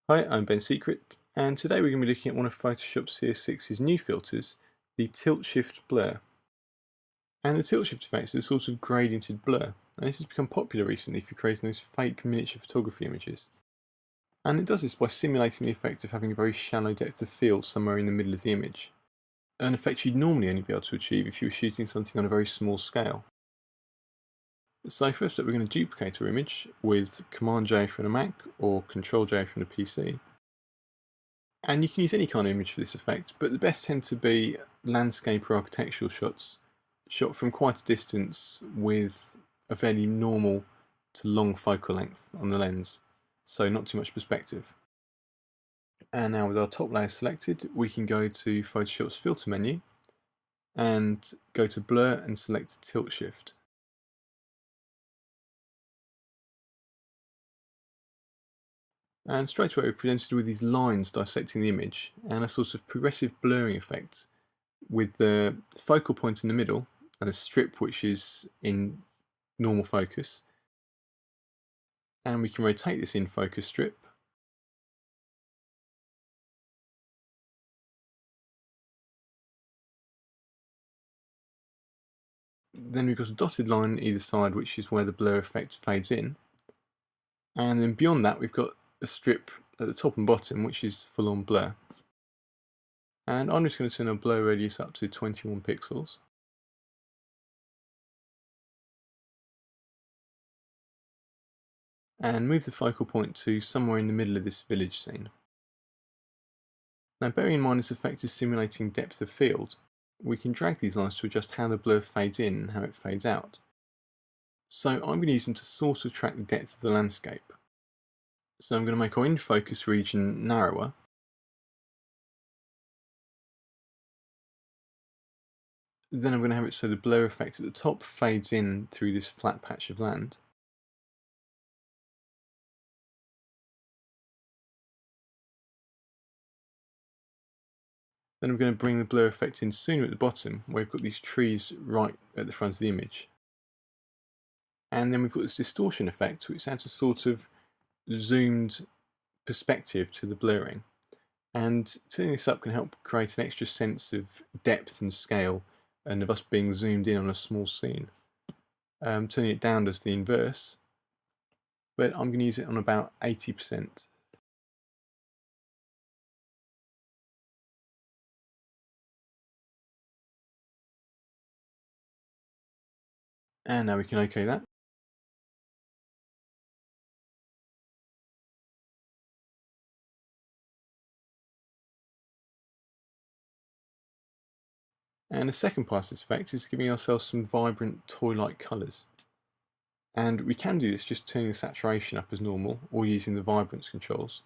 Hi, I'm Ben Secret, and today we're going to be looking at one of Photoshop CS6's new filters, the Tilt Shift Blur. And the Tilt Shift effect is a sort of gradiented blur, and this has become popular recently for creating those fake miniature photography images. And it does this by simulating the effect of having a very shallow depth of field somewhere in the middle of the image, an effect you'd normally only be able to achieve if you were shooting something on a very small scale. So first up, we're going to duplicate our image with Command-J from a Mac or Control-J from a PC. And you can use any kind of image for this effect, but the best tend to be landscape or architectural shots, shot from quite a distance with a fairly normal to long focal length on the lens, so not too much perspective. And now with our top layer selected, we can go to Photoshop's filter menu and go to Blur and select Tilt Shift. And straight away we're presented with these lines dissecting the image and a sort of progressive blurring effect with the focal point in the middle and a strip which is in normal focus. And we can rotate this in focus strip. Then we've got a dotted line either side which is where the blur effect fades in. And then beyond that we've got a strip at the top and bottom which is full on blur. And I'm just going to turn our blur radius up to 21 pixels. And move the focal point to somewhere in the middle of this village scene. Now bearing in mind this effect is simulating depth of field, we can drag these lines to adjust how the blur fades in and how it fades out. So I'm going to use them to sort of track the depth of the landscape. So I'm going to make our in-focus region narrower. Then I'm going to have it so the blur effect at the top fades in through this flat patch of land. Then I'm going to bring the blur effect in sooner at the bottom, where we've got these trees right at the front of the image. And then we've got this distortion effect, which adds a sort of zoomed perspective to the blurring. And turning this up can help create an extra sense of depth and scale and of us being zoomed in on a small scene. Turning it down does the inverse, but I'm going to use it on about 80%. And now we can OK that. And the second part of this effect is giving ourselves some vibrant toy-like colours. And we can do this just turning the saturation up as normal or using the vibrance controls.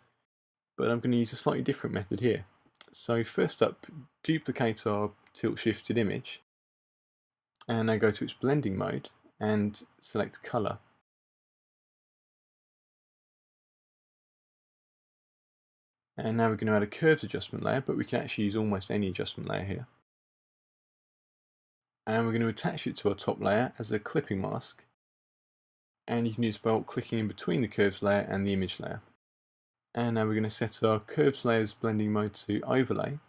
But I'm going to use a slightly different method here. So first up, duplicate our tilt-shifted image and now go to its blending mode and select colour. And now we're going to add a curves adjustment layer, but we can actually use almost any adjustment layer here. And we're going to attach it to our top layer as a clipping mask. And you can do this by clicking in between the curves layer and the image layer. And now we're going to set our curves layers blending mode to overlay.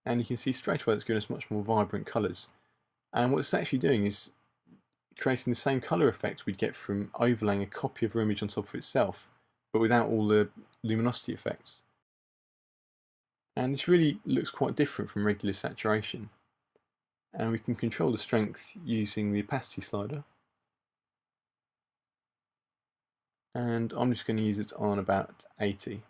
And you can see straight away it's giving us much more vibrant colours. And what it's actually doing is creating the same colour effect we'd get from overlaying a copy of our image on top of itself, but without all the luminosity effects. And this really looks quite different from regular saturation. And we can control the strength using the opacity slider. And I'm just going to use it on about 80.